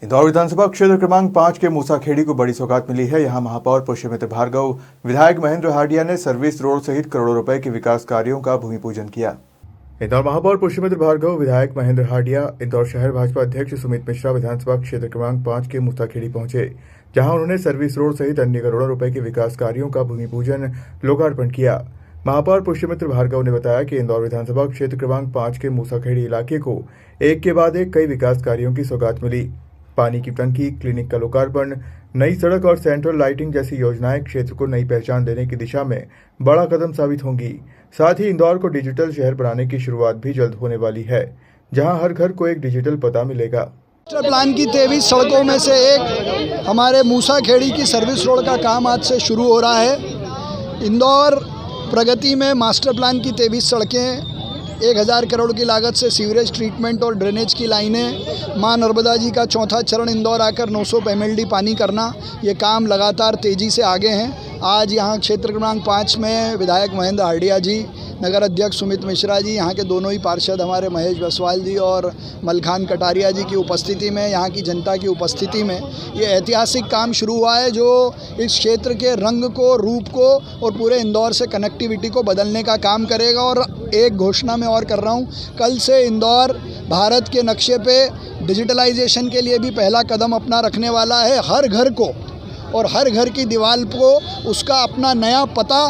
इंदौर विधानसभा क्षेत्र क्रमांक 5 के मूसाखेड़ी को बड़ी सौगात मिली है। यहां महापौर पुष्यमित्र भार्गव, विधायक महेंद्र हार्डिया ने सर्विस रोड सहित करोड़ों रुपए के विकास कार्यों का भूमि पूजन किया। इंदौर महापौर पुष्यमित्र भार्गव, विधायक महेंद्र हार्डिया, इंदौर शहर भाजपा अध्यक्ष सुमित मिश्रा विधानसभा क्षेत्र क्रमांक 5 के मूसाखेड़ी पहुंचे, जहां उन्होंने सर्विस रोड सहित अन्य करोड़ों रुपए के विकास कार्यों का भूमि पूजन लोकार्पण किया। महापौर पुष्यमित्र भार्गव ने बताया कि इंदौर विधानसभा क्षेत्र क्रमांक 5 के मूसाखेड़ी इलाके को एक के बाद एक कई विकास कार्यों की सौगात मिली। पानी की टंकी, क्लिनिक का लोकार्पण, नई सड़क और सेंट्रल लाइटिंग जैसी योजनाएं क्षेत्र को नई पहचान देने की दिशा में बड़ा कदम साबित होंगी। साथ ही इंदौर को डिजिटल शहर बनाने की शुरुआत भी जल्द होने वाली है, जहां हर घर को एक डिजिटल पता मिलेगा। मास्टर प्लान की 23 सड़कों में से एक हमारे मूसाखेड़ी की सर्विस रोड का काम आज से शुरू हो रहा है। इंदौर प्रगति में मास्टर प्लान की 23 सड़कें, 1000 करोड़ की लागत से सीवरेज ट्रीटमेंट और ड्रेनेज की लाइनें, मां नर्मदा जी का चौथा चरण इंदौर आकर 900 MLD पानी करना, ये काम लगातार तेज़ी से आगे हैं। आज यहाँ क्षेत्र क्रमांक 5 में विधायक महेंद्र हार्डिया जी, नगर अध्यक्ष सुमित मिश्रा जी, यहाँ के दोनों ही पार्षद हमारे महेश बसवाल जी और मलखान कटारिया जी की उपस्थिति में, यहाँ की जनता की उपस्थिति में ये ऐतिहासिक काम शुरू हुआ है, जो इस क्षेत्र के रंग को, रूप को और पूरे इंदौर से कनेक्टिविटी को बदलने का काम करेगा। और एक घोषणा मैं और कर रहा हूँ, कल से इंदौर भारत के नक्शे पे डिजिटलाइजेशन के लिए भी पहला कदम अपना रखने वाला है। हर घर को और हर घर की दीवार को उसका अपना नया पता,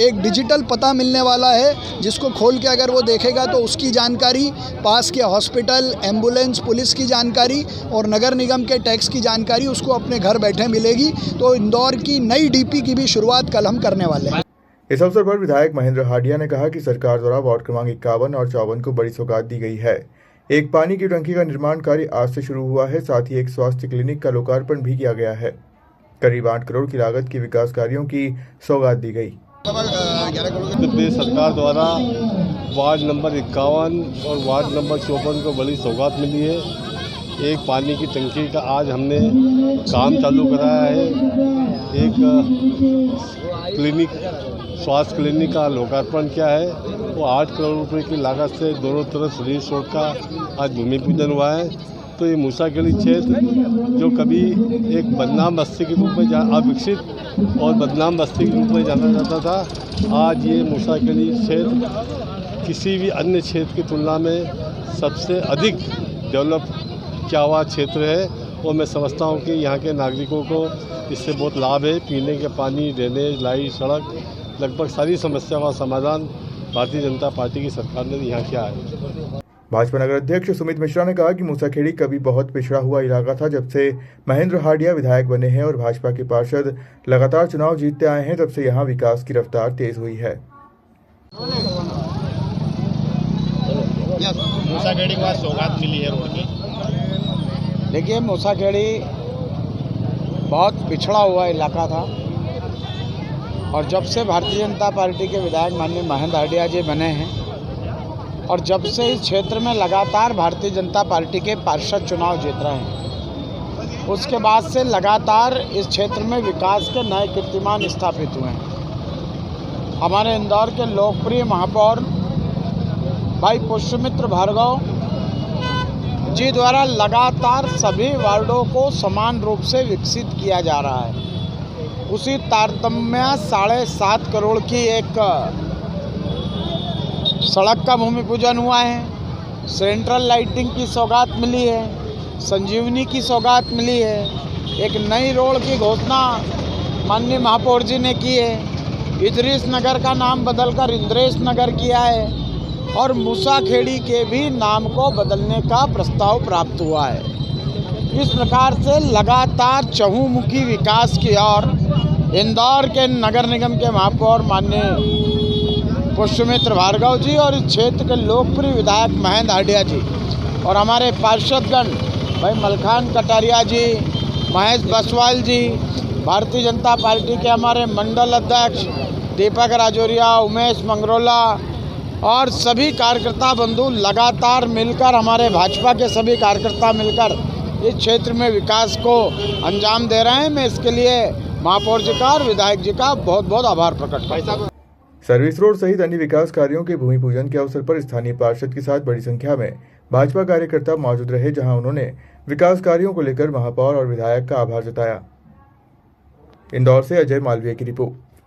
एक डिजिटल पता मिलने वाला है, जिसको खोल के अगर वो देखेगा तो उसकी जानकारी, पास के हॉस्पिटल, एम्बुलेंस, पुलिस की जानकारी और नगर निगम के टैक्स की जानकारी उसको अपने घर बैठे मिलेगी। तो इंदौर की नई DP की भी शुरुआत कल हम करने वाले हैं। इस अवसर पर विधायक महेंद्र हार्डिया ने कहा कि सरकार द्वारा वार्ड क्रमांक 51 और 54 को बड़ी सौगात दी गई है। एक पानी की टंकी का निर्माण कार्य आज से शुरू हुआ है, साथ ही एक स्वास्थ्य क्लिनिक का लोकार्पण भी किया गया है। करीब 8 करोड़ की लागत के विकास कार्यों की सौगात दी गई। प्रदेश सरकार द्वारा वार्ड नंबर 51 और वार्ड नंबर 54 को बड़ी सौगात मिली है। एक पानी की टंकी का आज हमने काम चालू कराया है। एक क्लिनिक, स्वास्थ्य क्लिनिक का लोकार्पण किया है। वो 8 करोड़ रुपए की लागत से दोनों तरफ सर्विस रोड का आज भूमि पूजन हुआ है। तो ये मूसाखेड़ी क्षेत्र जो कभी एक बदनाम बस्ती के रूप में अविकसित और बदनाम बस्ती के रूप में जाना जाता था, आज ये मूसाखेड़ी क्षेत्र किसी भी अन्य क्षेत्र की तुलना में सबसे अधिक डेवलप किया हुआ क्षेत्र है। और मैं समझता हूँ कि यहाँ के नागरिकों को इससे बहुत लाभ है। पीने के पानी, ड्रेनेज, लाइट, सड़क, लगभग सारी समस्याओं का समाधान भारतीय जनता पार्टी की सरकार ने यहाँ किया है। भाजपा नगर अध्यक्ष सुमित मिश्रा ने कहा कि मूसाखेड़ी कभी बहुत पिछड़ा हुआ इलाका था। जब से महेंद्र हार्डिया विधायक बने हैं और भाजपा के पार्षद लगातार चुनाव जीतते आए हैं, तब से यहाँ विकास की रफ्तार तेज हुई है। मूसाखेड़ी के बाद सौगात मिली है रोड की। देखिए, मूसाखेड़ी बहुत पिछड़ा हुआ इलाका था और जब से भारतीय जनता पार्टी के विधायक माननीय महेंद्र हार्डिया जी बने हैं और जब से इस क्षेत्र में लगातार भारतीय जनता पार्टी के पार्षद चुनाव जीत रहे हैं, उसके बाद से लगातार इस क्षेत्र में विकास के नए कीर्तिमान स्थापित हुए हैं। हमारे इंदौर के लोकप्रिय महापौर भाई पुष्यमित्र भार्गव जी द्वारा लगातार सभी वार्डों को समान रूप से विकसित किया जा रहा है। उसी तारतम्य 7.5 करोड़ की एक सड़क का भूमि पूजन हुआ है, सेंट्रल लाइटिंग की सौगात मिली है, संजीवनी की सौगात मिली है, एक नई रोड की घोषणा माननीय महापौर जी ने की है, इदरीस नगर का नाम बदलकर इंद्रेश नगर किया है और मूसाखेड़ी के भी नाम को बदलने का प्रस्ताव प्राप्त हुआ है। इस प्रकार से लगातार चहुमुखी विकास की ओर इंदौर के नगर निगम के महापौर माननीय पुष्यमित्र भार्गव जी और इस क्षेत्र के लोकप्रिय विधायक महेंद्र हार्डिया जी और हमारे पार्षदगण भाई मलखान कटारिया जी, महेश बसवाल जी, भारतीय जनता पार्टी के हमारे मंडल अध्यक्ष दीपक राजौरिया, उमेश मंगरोला और सभी कार्यकर्ता बंधु लगातार मिलकर, हमारे भाजपा के सभी कार्यकर्ता मिलकर इस क्षेत्र में विकास को अंजाम दे रहे हैं। मैं इसके लिए महापौर जी का और विधायक जी का बहुत बहुत आभार प्रकट करता हूं। सर्विस रोड सहित अन्य विकास कार्यों के भूमि पूजन के अवसर पर स्थानीय पार्षद के साथ बड़ी संख्या में भाजपा कार्यकर्ता मौजूद रहे, जहां उन्होंने विकास कार्यों को लेकर महापौर और विधायक का आभार जताया। इंदौर से अजय मालवीय की रिपोर्ट।